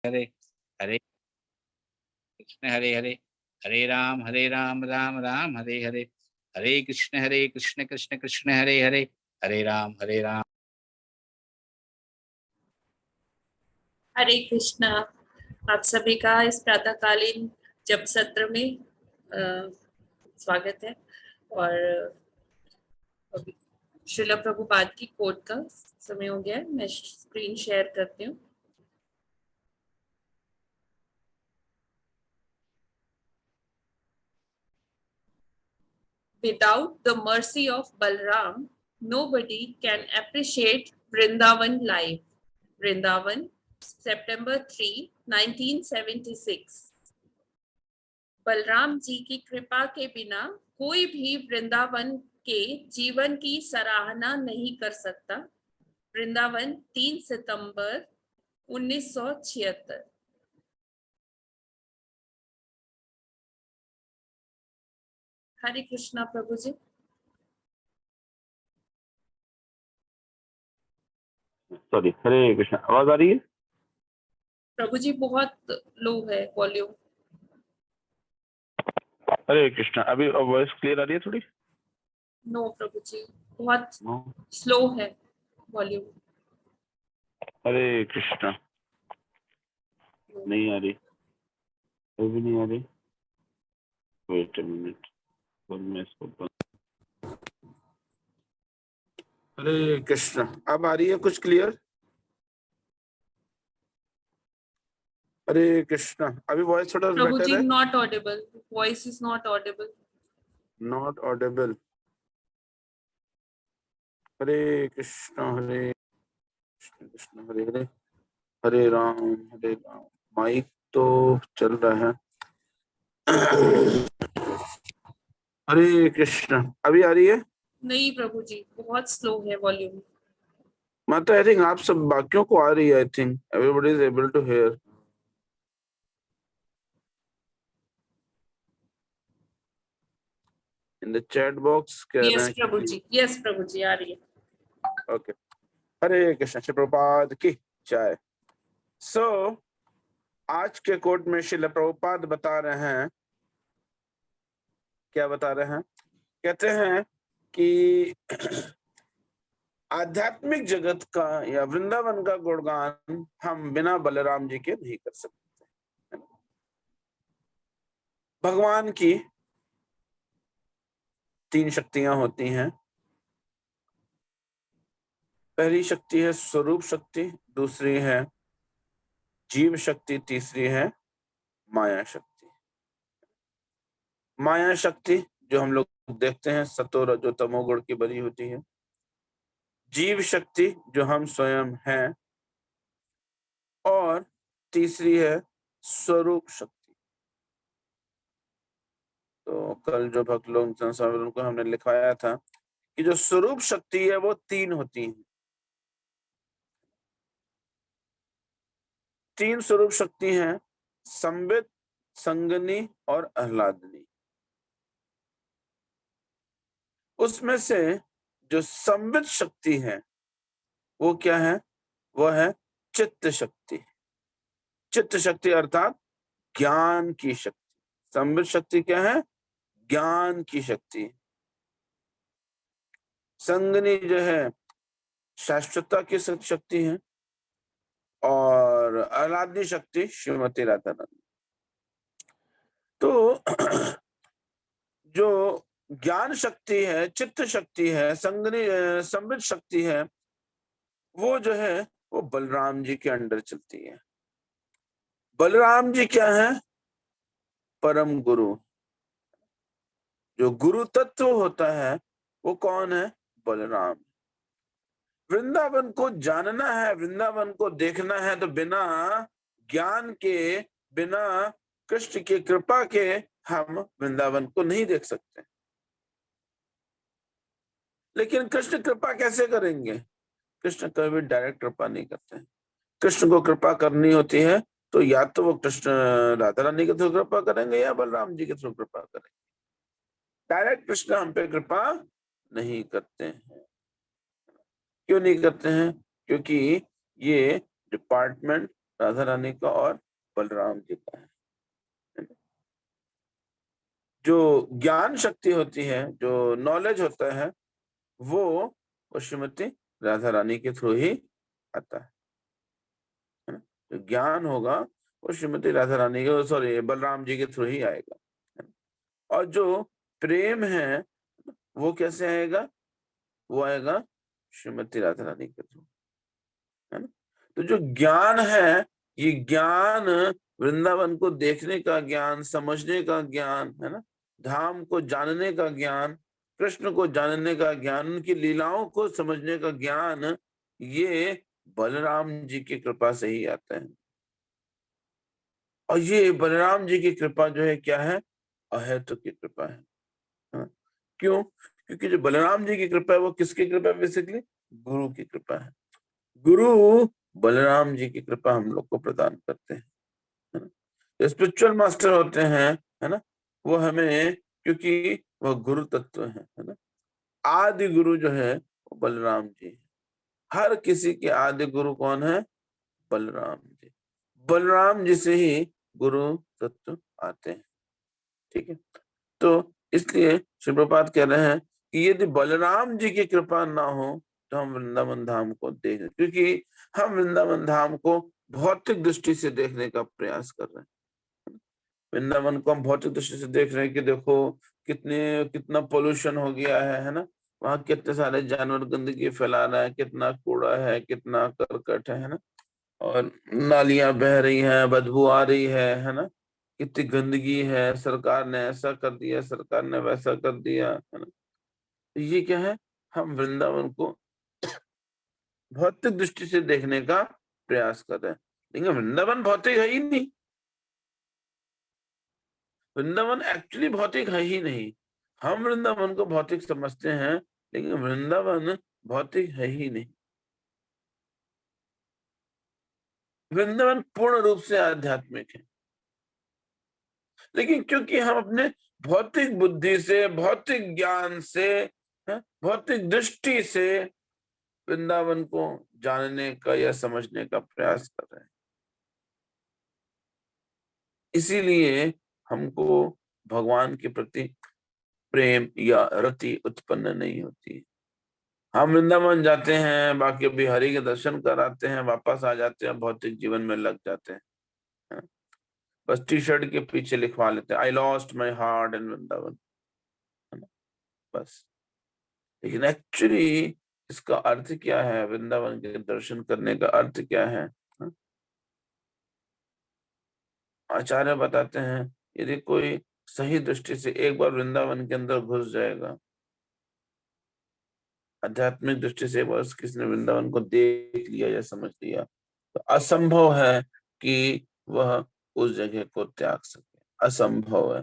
हरे हरे कृष्ण हरे हरे हरे राम राम राम हरे हरे हरे कृष्ण कृष्ण कृष्ण हरे हरे हरे राम। हरे कृष्णा। आप सभी का इस प्रातःकालीन जप सत्र में स्वागत है। और अभी श्रील प्रभुपाद की कोट का समय हो गया है। मैं स्क्रीन शेयर करती हूँ। Without the mercy of Balram, nobody can appreciate Vrindavan life. Vrindavan, September 3, 1976। Balram ji की कृपा के बिना कोई भी वृंदावन के जीवन की सराहना नहीं कर सकता। वृंदावन 3 सितंबर 1976। हरे कृष्णा प्रभु जी। सॉरी, हरे कृष्णा। आवाज आ रही है प्रभु जी? बहुत लो है वॉल्यूम। हरे कृष्णा। अभी वॉइस क्लियर आ रही है थोड़ी? नो प्रभु जी, बहुत स्लो है वॉल्यूम। हरे कृष्णा। नहीं आ रही, अभी नहीं आ रही। वेट अ मिनट, मैं इसको हरे कृष्णा। अब आ रही है कुछ क्लियर? हरे कृष्णा। अभी वॉइस थोड़ा प्रभु बेटर जी है? Not audible, voice is not audible. Not audible. Hare Krishna Hare Krishna Krishna Hare Hare Hare Ram. Mic तो चल रहा है। हरे कृष्णा। अभी आ रही है? नहीं प्रभु जी, बहुत स्लो है वॉल्यूम। माता, आई थिंक आप सब बाकियों को आ रही है। I think everybody is able to hear. In the chat box कह रहे यस हैं प्रभु कि जी, यस प्रभु जी आ रही है। ओके। हरे कृष्ण। श्री प्रभुपाद की जय। सो आज के कोट में श्रील प्रभुपाद बता रहे हैं, क्या बता रहे हैं? कहते हैं कि आध्यात्मिक जगत का या वृंदावन का गुणगान हम बिना बलराम जी के नहीं कर सकते। भगवान की 3 शक्तियां होती हैं। पहली शक्ति है स्वरूप शक्ति, दूसरी है जीव शक्ति, तीसरी है माया शक्ति। माया शक्ति जो हम लोग देखते हैं सतो रजो तमो गुण की बनी होती है। जीव शक्ति जो हम स्वयं हैं, और तीसरी है स्वरूप शक्ति। तो कल जो भक्त लोग उनको हमने लिखवाया था कि जो स्वरूप शक्ति है वो 3 होती है। 3 स्वरूप शक्ति हैं, संबित, संगनी और आह्लादनी। उसमें से जो संबित शक्ति है वो क्या है? वो है चित्त शक्ति। चित्त शक्ति अर्थात ज्ञान की शक्ति। संबित शक्ति क्या है? ज्ञान की शक्ति। संगनी जो है शाश्वतता की शक्ति है, और आह्लादनी शक्ति श्रीमती राधा रानी। तो जो ज्ञान शक्ति है, चित्त शक्ति है, संगनी संबित शक्ति है, वो जो है वो बलराम जी के अंडर चलती है। बलराम जी क्या है? परम गुरु। जो गुरु तत्व होता है वो कौन है? बलराम। वृंदावन को जानना है, वृंदावन को देखना है, तो बिना ज्ञान के, बिना कृष्ण की कृपा के हम वृंदावन को नहीं देख सकते। लेकिन कृष्ण कृपा कैसे करेंगे? कृष्ण कभी डायरेक्ट कृपा नहीं करते हैं। कृष्ण को कृपा करनी होती है तो या तो वो कृष्ण राधा रानी के थ्रू कृपा करेंगे या बलराम जी के थ्रू कृपा करेंगे। डायरेक्ट कृष्ण हम पे कृपा नहीं करते हैं। क्यों नहीं करते हैं? क्योंकि ये डिपार्टमेंट राधा रानी का और बलराम जी का है। जो ज्ञान शक्ति होती है, जो नॉलेज होता है, वो श्रीमती राधा रानी के थ्रू ही आता है ना। जो ज्ञान होगा वो श्रीमती राधा रानी के, सॉरी, बलराम जी के थ्रू ही आएगा, है ना? और जो प्रेम है वो कैसे आएगा? वो आएगा श्रीमती राधा रानी के थ्रू, है ना। तो जो ज्ञान है, ये ज्ञान वृंदावन को देखने का ज्ञान, समझने का ज्ञान, है ना, धाम को जानने का ज्ञान, कृष्ण को जानने का ज्ञान, उनकी लीलाओं को समझने का ज्ञान, ये बलराम जी की कृपा से ही आता है। और ये बलराम जी की कृपा जो है क्या है? अहेतु की कृपा है। हाँ? क्यों? क्योंकि जो बलराम जी की कृपा है वो किसकी कृपा है? बेसिकली गुरु की कृपा है। गुरु बलराम जी की कृपा हम लोग को प्रदान करते हैं, है ना। जो स्पिरिचुअल मास्टर होते हैं, है ना, वो हमें, क्योंकि वह गुरु तत्व है ना। आदि गुरु जो है वो बलराम जी है। हर किसी के आदि गुरु कौन है? बलराम जी। बलराम जी से ही गुरु तत्व आते हैं, ठीक है। तो इसलिए श्री प्रभुपाद कह रहे हैं कि यदि बलराम जी की कृपा ना हो तो हम वृंदावन धाम को देख, क्योंकि हम वृंदावन धाम को भौतिक दृष्टि से देखने का प्रयास कर रहे हैं। वृंदावन को हम भौतिक दृष्टि से देख रहे हैं कि देखो कितना पोल्यूशन हो गया है ना। वहाँ कितने सारे जानवर गंदगी फैला रहा है, कितना कूड़ा है, कितना करकट है ना। और नालियां बह रही हैं, बदबू आ रही है ना। कितनी गंदगी है, सरकार ने ऐसा कर दिया, सरकार ने वैसा कर दिया, है ना। तो ये क्या है? हम वृंदावन को भौतिक दृष्टि से देखने का प्रयास कर रहे हैं, लेकिन वृंदावन भौतिक है ही नहीं। वृंदावन एक्चुअली भौतिक है ही नहीं। हम वृंदावन को भौतिक समझते हैं, लेकिन वृंदावन भौतिक है ही नहीं। वृंदावन पूर्ण रूप से आध्यात्मिक है, लेकिन क्योंकि हम अपने भौतिक बुद्धि से, भौतिक ज्ञान से, भौतिक दृष्टि से वृंदावन को जानने का या समझने का प्रयास कर रहे हैं, इसीलिए हमको भगवान के प्रति प्रेम या रति उत्पन्न नहीं होती है। हम वृंदावन जाते हैं, बाकी अभी हरि के दर्शन कराते हैं, वापस आ जाते हैं, भौतिक जीवन में लग जाते हैं। बस टी शर्ट के पीछे लिखवा लेते हैं, I lost my heart in Vrindavan, है ना, बस। लेकिन एक्चुअली इसका अर्थ क्या है? वृंदावन के दर्शन करने का अर्थ क्या है? आचार्य बताते हैं, यदि कोई सही दृष्टि से एक बार वृंदावन के अंदर घुस जाएगा, आध्यात्मिक दृष्टि से एक बार किसी ने वृंदावन को देख लिया या समझ लिया, तो असंभव है कि वह उस जगह को त्याग सके, असंभव है।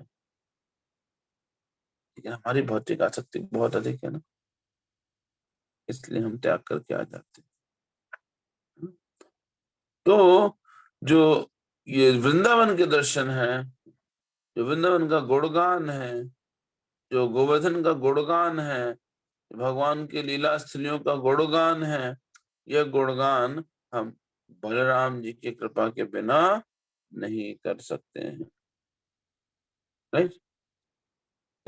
लेकिन हमारी भौतिक आसक्ति बहुत अधिक है ना, इसलिए हम त्याग करके आ जाते हैं। तो जो ये वृंदावन के दर्शन है, जो वृंदावन का गुणगान है, जो गोवर्धन का गुणगान है, भगवान की लीला स्थलियों का गुणगान है, यह गुणगान हम बलराम जी की कृपा के बिना नहीं कर सकते हैं, राइट।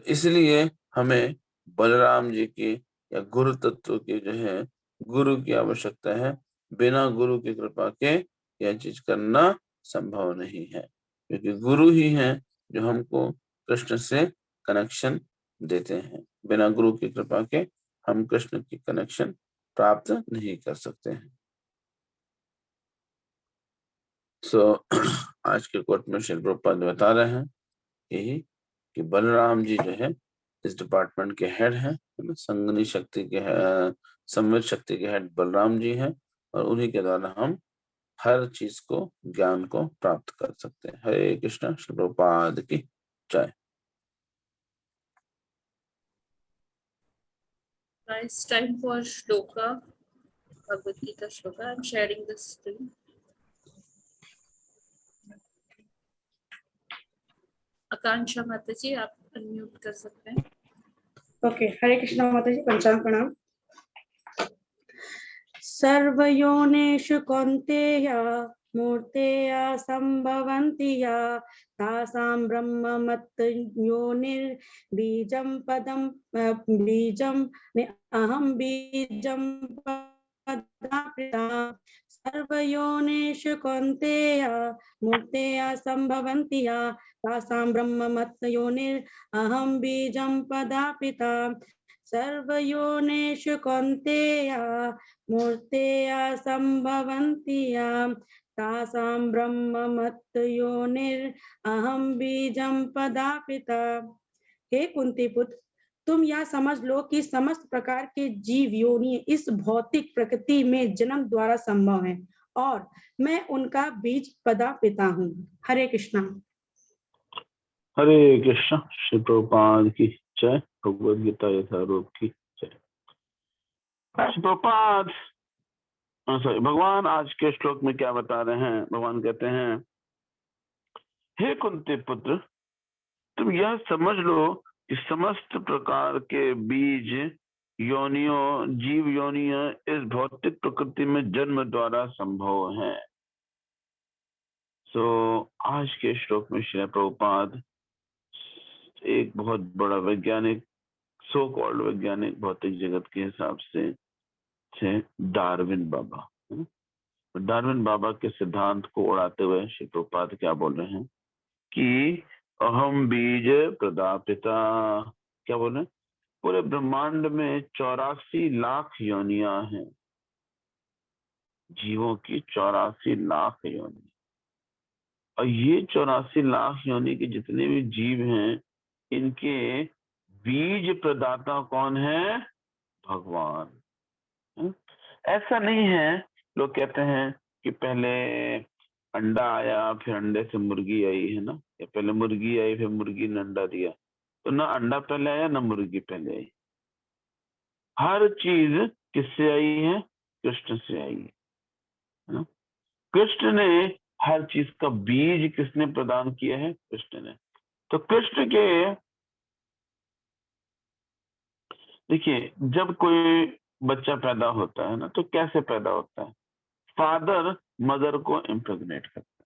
इसलिए हमें बलराम जी की या गुरु तत्व की जो है गुरु की आवश्यकता है। बिना गुरु की कृपा के यह चीज करना संभव नहीं है, क्योंकि गुरु ही है जो हमको कृष्ण से कनेक्शन देते हैं। बिना गुरु की कृपा के हम कृष्ण की कनेक्शन प्राप्त नहीं कर सकते हैं। आज के कोट में श्री प्रभुपाद बता रहे हैं यही कि बलराम जी जो है इस डिपार्टमेंट के हेड हैं, संगनी शक्ति के संवित शक्ति के हेड बलराम जी हैं, और उन्हीं के द्वारा हम हर चीज को, ज्ञान को प्राप्त कर सकते हैं। हरे कृष्ण। श्री प्रभुपाद की जय। It's time for shloka, Bhagavad Gita shloka. I'm sharing the screen. आकांक्षा माता जी, आप अनम्यूट कर सकते हैं। ओके, हरे कृष्णा माता जी, पंचांग प्रणाम। सर्वयोनिषु कौन्तेय मूर्तेया संभवन्ति या तासां ब्रह्ममत् योनिर्बीजं पदं बीजं अहं बीजं पदापिता सर्वयोनिषु कौन्तेय मूर्तेया संभवन्ति या तासां ब्रह्ममत् योनिरहं बीजं पदापिता सर्वयोनिषु कौन्तेय मूर्तेया संभवन्ति या तासां ब्रह्ममत् योनिरहं बीजं पदापिता। हे कुंती पुत्र, तुम यह समझ लो कि समस्त प्रकार के जीव योनि इस भौतिक प्रकृति में जन्म द्वारा संभव है और मैं उनका बीज पदा पिता हूँ। हरे कृष्णा। हरे कृष्ण। श्री प्रभुपाद की जय। भगवद गीता यथारूप की जय। श्री प्रभुपाद सॉरी भगवान आज के श्लोक में क्या बता रहे हैं? भगवान कहते हैं, हे कुंती पुत्र, तुम यह समझ लो कि समस्त प्रकार के बीज योनियों जीव योनियां इस भौतिक प्रकृति में जन्म द्वारा संभव है। आज के श्लोक में श्री प्रभुपाद एक बहुत बड़ा वैज्ञानिक, सो कॉल्ड वैज्ञानिक, भौतिक जगत के हिसाब से डार्विन बाबा, डार्विन बाबा के सिद्धांत को उड़ाते हुए श्री प्रभुपाद क्या बोल रहे हैं कि अहम बीज प्रदापिता। क्या बोले? पूरे ब्रह्मांड में 84 लाख योनियां हैं, जीवों की 84 लाख योनि। और ये 84 लाख योनि के जितने भी जीव हैं, इनके बीज प्रदाता कौन है? भगवान। ऐसा नहीं है, लोग कहते हैं कि पहले अंडा आया फिर अंडे से मुर्गी आई, है ना, या पहले मुर्गी आई फिर मुर्गी ने अंडा दिया। तो ना अंडा पहले आया ना मुर्गी पहले आई। हर चीज किससे आई है? कृष्ण से आई है। कृष्ण ने हर चीज का बीज किसने प्रदान किया है? कृष्ण ने। तो कृष्ण के, देखिए, जब कोई बच्चा पैदा होता है ना, तो कैसे पैदा होता है? फादर मदर को इम्प्रेग्नेट करता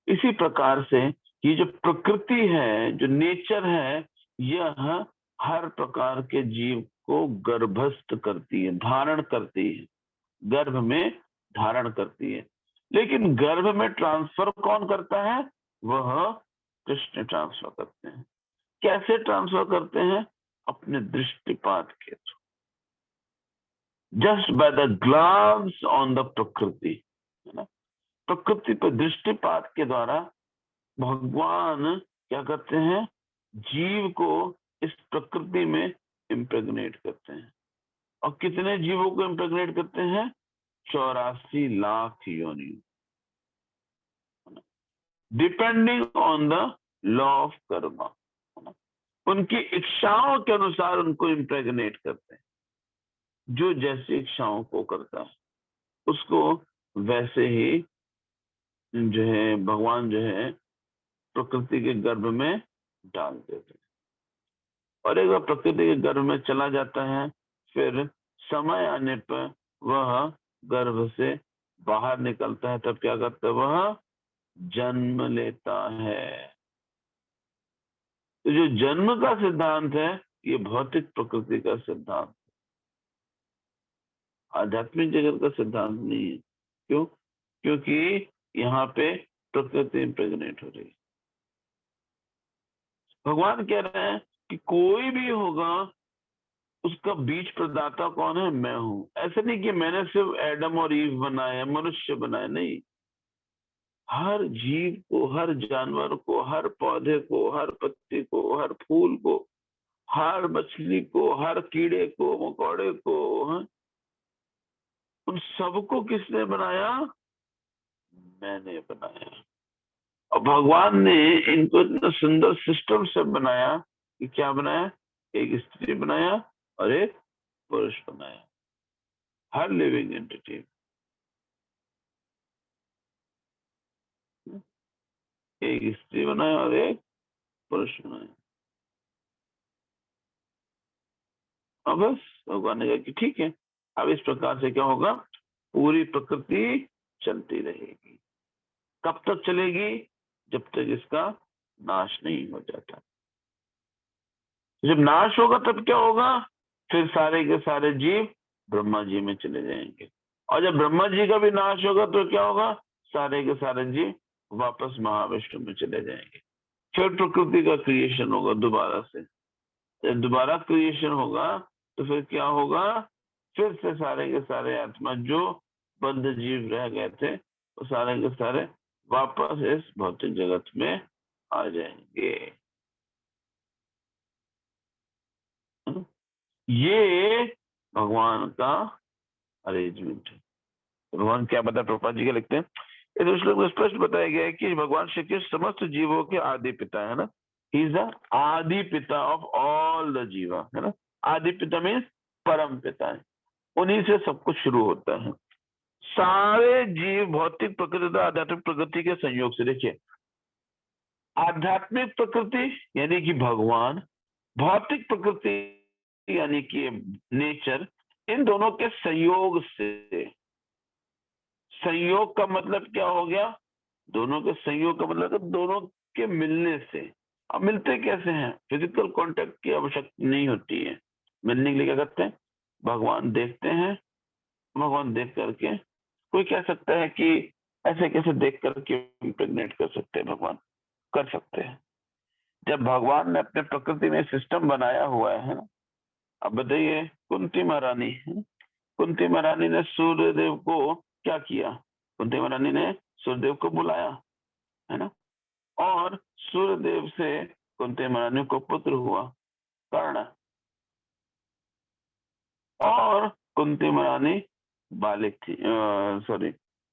है। इसी प्रकार से ये जो प्रकृति है, जो नेचर है, यह हर प्रकार के जीव को गर्भस्थ करती है, धारण करती है, गर्भ में धारण करती है। लेकिन गर्भ में ट्रांसफर कौन करता है? वह कृष्ण ट्रांसफर करते हैं। कैसे ट्रांसफर करते हैं? अपने दृष्टिपात के through, just by the glance on the प्रकृति, है ना। प्रकृति पर दृष्टिपात के द्वारा भगवान क्या करते हैं? जीव को इस प्रकृति में इम्प्रेग्नेट करते हैं। और कितने जीवों को इम्प्रेग्नेट करते हैं? 84 लाख योनि, depending on the law of Karma, उनकी इच्छाओं के अनुसार उनको इम्प्रेग्नेट करते हैं। जो जैसी इच्छाओं को करता है उसको वैसे ही जो है भगवान जो है प्रकृति के गर्भ में डाल देते हैं। और एक बार प्रकृति के गर्भ में चला जाता है, फिर समय आने पर वह गर्भ से बाहर निकलता है, तब क्या करता है? वह जन्म लेता है। तो जो जन्म का सिद्धांत है, ये भौतिक प्रकृति का सिद्धांत, आध्यात्मिक जगत का सिद्धांत नहीं है। क्यों? क्योंकि यहाँ पे प्रकृति इम्प्रेग्नेट हो रही है। भगवान कह रहे हैं कि कोई भी होगा, उसका बीज प्रदाता कौन है? मैं हूं। ऐसे नहीं कि मैंने सिर्फ एडम और ईव बनाया, मनुष्य बनाया, नहीं। हर जीव को, हर जानवर को, हर पौधे को, हर पत्ती को, हर फूल को, हर मछली को, हर कीड़े को, मकोड़े को, उन सबको किसने बनाया? मैंने बनाया। और भगवान ने इनको इतना सुंदर सिस्टम से बनाया कि क्या बनाया? एक स्त्री बनाया और एक पुरुष बनाया। हर लिविंग एंटिटी, एक स्त्री बनाया और एक पुरुष बनाया। और बस भगवान ने कहा कि ठीक है, अब इस प्रकार से क्या होगा? पूरी प्रकृति चलती रहेगी। कब तक चलेगी? जब तक इसका नाश नहीं हो जाता। जब नाश होगा तब क्या होगा? फिर सारे के सारे जीव ब्रह्मा जी में चले जाएंगे, और जब ब्रह्मा जी का भी नाश होगा तो क्या होगा? सारे के सारे जीव वापस महाविष्णु में चले जाएंगे। फिर प्रकृति का क्रिएशन होगा दोबारा से। जब दोबारा क्रिएशन होगा तो फिर क्या होगा? फिर से सारे के सारे आत्मा जो बद्ध जीव रह गए थे वो सारे के सारे वापस इस भौतिक जगत में आ जाएंगे। ये भगवान का अरेंजमेंट है। भगवान क्या बताया? प्रभुपाद जी क्या लिखते हैं, इस श्लोक में स्पष्ट बताया गया है कि भगवान श्री कृष्ण समस्त जीवों के आदि पिता है ना। ही इज द आदि पिता ऑफ ऑल द जीवा, है ना। आदि पिता मीन्स परम पिता है, उन्हीं से सब कुछ शुरू होता है। सारे जीव भौतिक प्रकृति तथा आध्यात्मिक प्रकृति के संयोग से, देखिए आध्यात्मिक प्रकृति यानी कि भगवान, भौतिक प्रकृति यानी कि नेचर, इन दोनों के संयोग से। संयोग का मतलब क्या हो गया? दोनों के संयोग का मतलब दोनों के मिलने से। अब मिलते कैसे हैं? फिजिकल कांटेक्ट की आवश्यकता नहीं होती है। मिलने के लिए क्या करते हैं? भगवान देखते हैं, भगवान देख करके, कोई कह सकता है कि ऐसे कैसे देख करके इम्प्रेग्नेट कर सकते हैं? भगवान कर सकते हैं। जब भगवान ने अपने प्रकृति में सिस्टम बनाया हुआ है ना। अब बताइए, कुंती महारानी है, कुंती महारानी ने सूर्यदेव को क्या किया? कुंती महारानी ने सूर्यदेव को बुलाया, है ना, और सूर्यदेव से कुंती महारानी को पुत्र हुआ कर्ण, और कुंती महारानी बालिक थी, सॉरी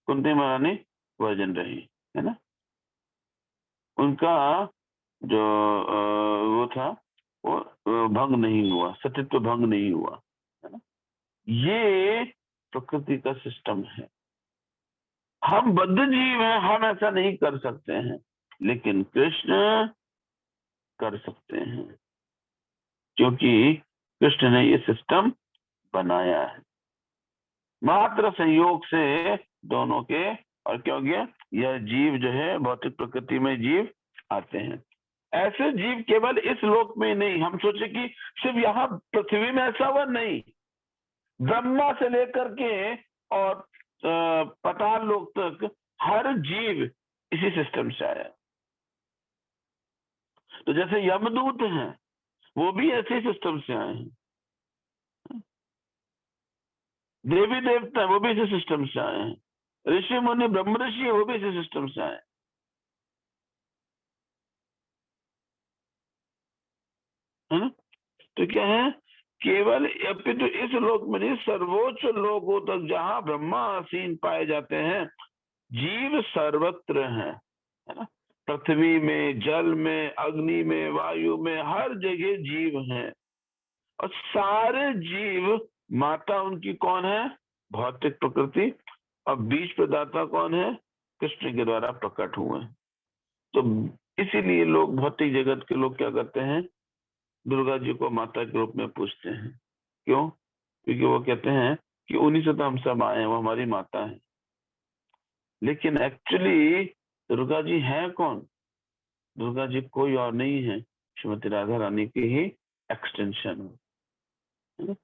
कुंती महारानी वर्जन रही, है ना। उनका जो वो था वो भंग नहीं हुआ, सतीत्व भंग नहीं हुआ, है ना। ये प्रकृति का सिस्टम है। हम बद्ध जीव हैं, हम ऐसा नहीं कर सकते हैं, लेकिन कृष्ण कर सकते हैं, क्योंकि कृष्ण ने ये सिस्टम बनाया है। मात्र संयोग से दोनों के, और क्या हो गया? यह जीव जो है भौतिक प्रकृति में जीव आते हैं। ऐसे जीव केवल इस लोक में नहीं, हम सोचे कि सिर्फ यहाँ पृथ्वी में ऐसा हुआ, नहीं, ब्रह्मा से लेकर के और पाताल लोक तक हर जीव इसी सिस्टम से आया। तो जैसे यमदूत हैं, वो भी ऐसे सिस्टम से आए हैं। देवी देवता वो भी इसी सिस्टम से आए हैं। ऋषि मुनि ब्रह्म ऋषि वो भी इसी सिस्टम से आए, है ना। तो क्या है? केवल अपितु इस लोक में नहीं, सर्वोच्च लोकों तक जहां ब्रह्मा आसीन पाए जाते हैं, जीव सर्वत्र हैं, है ना। पृथ्वी में, जल में, अग्नि में, वायु में, हर जगह जीव हैं। और सारे जीव, माता उनकी कौन है? भौतिक प्रकृति, और बीज प्रदाता कौन है? कृष्ण के द्वारा प्रकट हुए। तो इसीलिए लोग, भौतिक जगत के लोग क्या करते हैं? दुर्गा जी को माता के रूप में पूजते हैं। क्यों? क्योंकि वो कहते हैं कि उन्हीं से तो हम सब आए हैं, वो हमारी माता है। लेकिन एक्चुअली दुर्गा जी है कौन? दुर्गा जी कोई और नहीं है, श्रीमती राधा रानी की ही एक्सटेंशन है।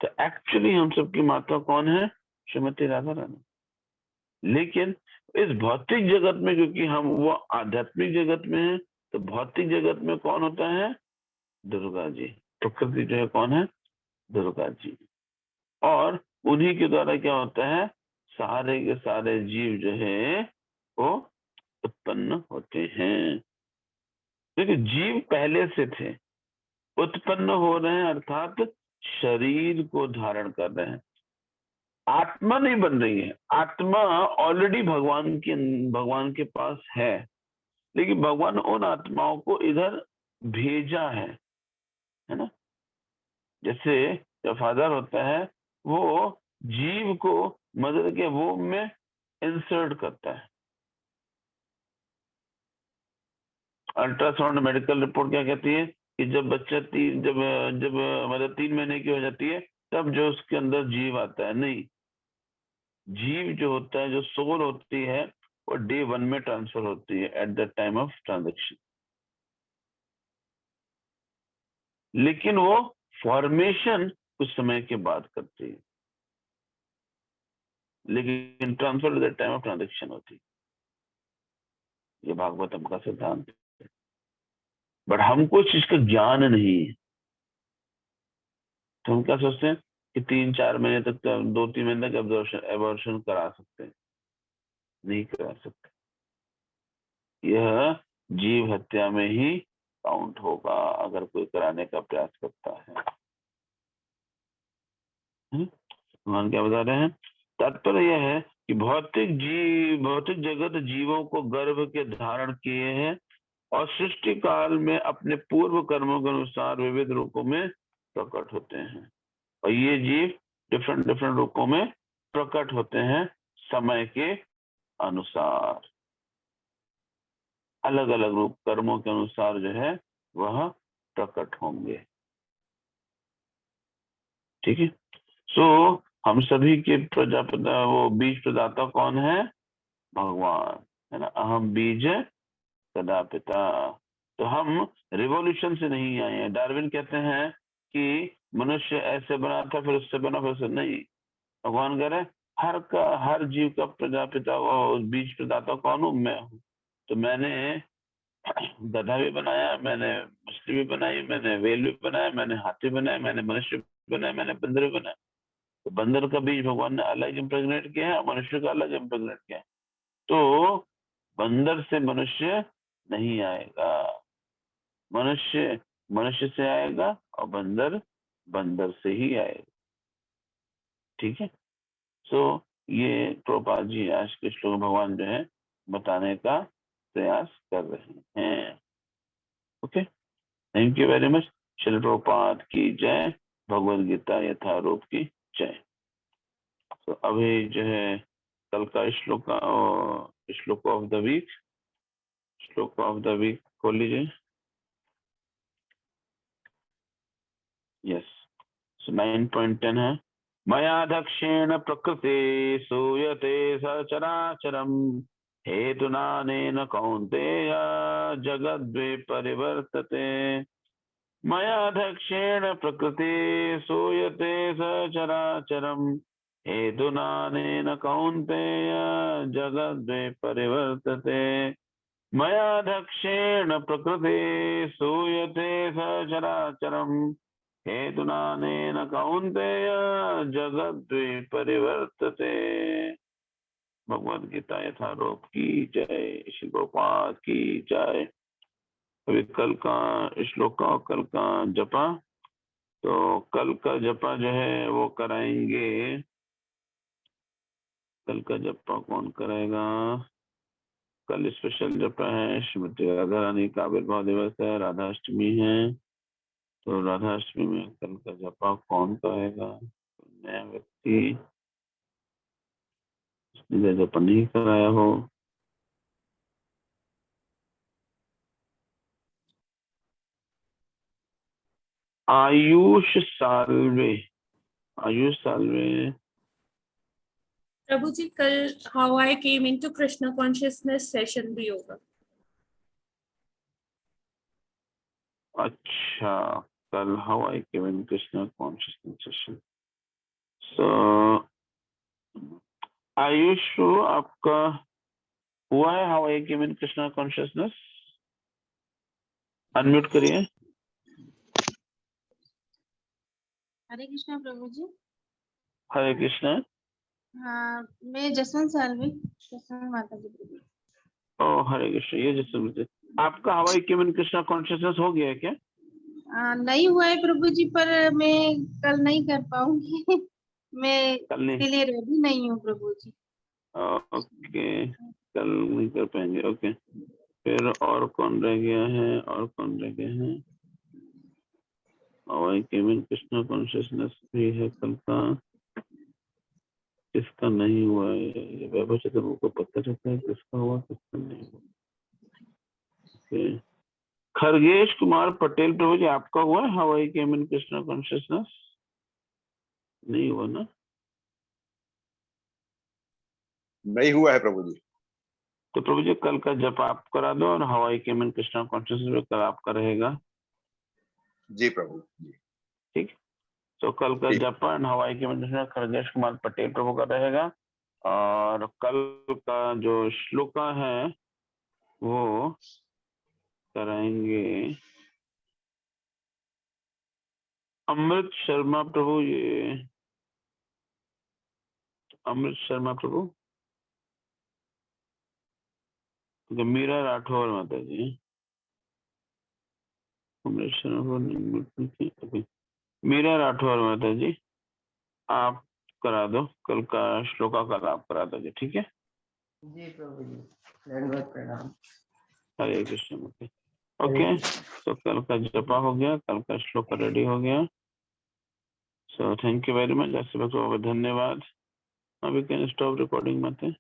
तो एक्चुअली हम सबकी माता कौन है? श्रीमती राधा रानी। लेकिन इस भौतिक जगत में, क्योंकि हम वो आध्यात्मिक जगत में हैं, तो भौतिक जगत में कौन होता है? दुर्गा जी। प्रकृति जो है कौन है? दुर्गा जी। और उन्हीं के द्वारा क्या होता है? सारे के सारे जीव जो है वो उत्पन्न होते हैं। देखिए, जीव पहले से थे, उत्पन्न हो रहे हैं, अर्थात शरीर को धारण कर रहे हैं। आत्मा नहीं बन रही है, आत्मा ऑलरेडी भगवान के पास है, लेकिन भगवान उन आत्माओं को इधर भेजा है ना। जैसे जब फादर होता है, वो जीव को मदर के वोम में इंसर्ट करता है। अल्ट्रासाउंड मेडिकल रिपोर्ट क्या कहती है कि जब बच्चा जब मतलब 3 महीने की हो जाती है, तब जो उसके अंदर जीव आता है। नहीं, जीव जो होता है, जो सोल होती है, वो डे 1 में ट्रांसफर होती है at the time of transaction, लेकिन वो फॉर्मेशन कुछ समय के बाद करती है, लेकिन transfer at the time of transaction होती है। ये भागवतम का सिद्धांत है। बट हमको इस चीज का ज्ञान नहीं है, तो हम क्या सोचते हैं कि 3-4 महीने तक, 2-3 महीने तक एबॉर्शन करा सकते हैं। नहीं करा सकते, यह जीव हत्या में ही काउंट होगा अगर कोई कराने का प्रयास करता है। भगवान क्या बता रहे हैं? तात्पर्य यह है कि भौतिक जगत जीवों को गर्भ के धारण किए हैं और सृष्टि काल में अपने पूर्व कर्मों के अनुसार विविध रूपों में प्रकट होते हैं, और ये जीव डिफरेंट डिफरेंट रूपों में प्रकट होते हैं समय के अनुसार, अलग अलग रूप कर्मों के अनुसार जो है वह प्रकट होंगे। ठीक है। सो हम सभी के प्रजापिता, वो बीज प्रदाता कौन है? भगवान है ना। अहम बीज प्रदापिता। तो हम रिवॉल्यूशन से नहीं आए हैं। डार्विन कहते हैं कि मनुष्य ऐसे बना था, फिर उससे बना, फिर उससे नहीं। भगवान कह रहे हैं हर जीव का प्रजापिता और बीज प्रदाता कौन हूं? मैं हूं। तो मैंने गधा भी बनाया, मैंने मछली भी बनाई, मैंने वेल भी बनाया, मैंने हाथी बनाया, मैंने मनुष्य बनाया, मैंने बंदर भी बनाया। तो बंदर का बीज भगवान ने अलग इम्प्रेग्नेट किया है, मनुष्य का अलग इम्प्रेग्नेट किया है। तो बंदर से मनुष्य नहीं आएगा, मनुष्य मनुष्य से आएगा और बंदर बंदर से ही आएगा। ठीक है। सो ये प्रभुपाद जी आज के श्लोक भगवान जो है बताने का प्रयास कर रहे हैं। Okay, thank you very much. Srila Prabhupada की जय, भगवद गीता यथारूप की जय। तो अभी जो है कल का श्लोक ऑफ द वीक, श्लोक ऑफ द वीक खोल लीजिए। यस, 9.10 है। मया दक्षेण प्रकृति सूयते सचराचरम हेतुनानेन कौन्तेय जगद्वे परिवर्तते। मया दक्षेण प्रकृति सूयते सचराचरम हेतुनानेन कौन्तेय जगद्वे परिवर्तते। मया दक्षेण प्रकृति सूयते सचराचरम हेतुनानेन कौन्तेय जगद्वे परिवर्तते। भगवद गीता यथारूप की जय, श्री गोपाल की जय। अभी कल का श्लोक का, कल का जपा, तो कल का जपा जो है वो कराएंगे। कल का जपा कौन कराएगा? कल स्पेशल जपा है, श्रीमती राधा रानी का आविर्भाव दिवस है, राधा अष्टमी है। तो राधा अष्टमी में कल का जपा कौन करेगा? नया व्यक्ति जिसने जपा नहीं कराया हो। आयुष साल्वे, आयुष साल्वे। प्रभु जी कल how I came into Krishna consciousness session भी होगा। अच्छा, कल how I came in Krishna consciousness session. So Ayush आपका हुआ है how I came in Krishna consciousness? Unmute करिए। हरे कृष्णा प्रभु जी। हरे कृष्णा। हाँ, मैं जसवंत सालवी, जसवंत माता जी प्रभु। ओ हरे कृष्णा। ये जैसे आपका how I came in Krishna consciousness हो गया है क्या? नहीं हुआ है प्रभु जी, पर मैं कल नहीं कर पाऊंगी। मैं कल नहीं? इसके लिए रेडी नहीं हूँ प्रभु जी। ओके, कल नहीं कर पाएंगे। ओके, फिर और कौन रह गया है? और कौन रह गया है? और केवल कृष्णा कॉन्शियसनेस भी है कल का। किसका नहीं हुआ है? ये वैभव चतुर्वेदी को पता रहता है किसका हुआ किसका नहीं हुआ। okay. खरगेश कुमार पटेल प्रभु जी, आपका हुआ है हवाई केमिन कृष्णा कॉन्शियसनेस? नहीं हुआ ना? नहीं हुआ है प्रभु जी। तो प्रभु जी कल का जप आप करा दो और हवाई केमन कृष्णा कॉन्शियसनेस कल आपका रहेगा। जी प्रभु जी। ठीक, तो कल का ठीक। जप एंड हवाई केमन कृष्णा खरगेश कुमार पटेल प्रभु का रहेगा। और कल का जो श्लोका है वो कराएंगे अमृत शर्मा प्रभु। ये अमृत शर्मा प्रभु, मीरा राठौर माता जी। अमृत शर्मा, मीरा राठौर माता जी, आप करा दो कल का श्लोका, कल आप करा दोगे, ठीक है। जी प्रभु जी, दंडवत प्रणाम। हरे कृष्ण मूर्ति। ओके, तो कल का जपा हो गया, कल का श्लोक रेडी हो गया। So thank you very much. ऐसे धन्यवाद। अभी कैन स्टॉप रिकॉर्डिंग मत है।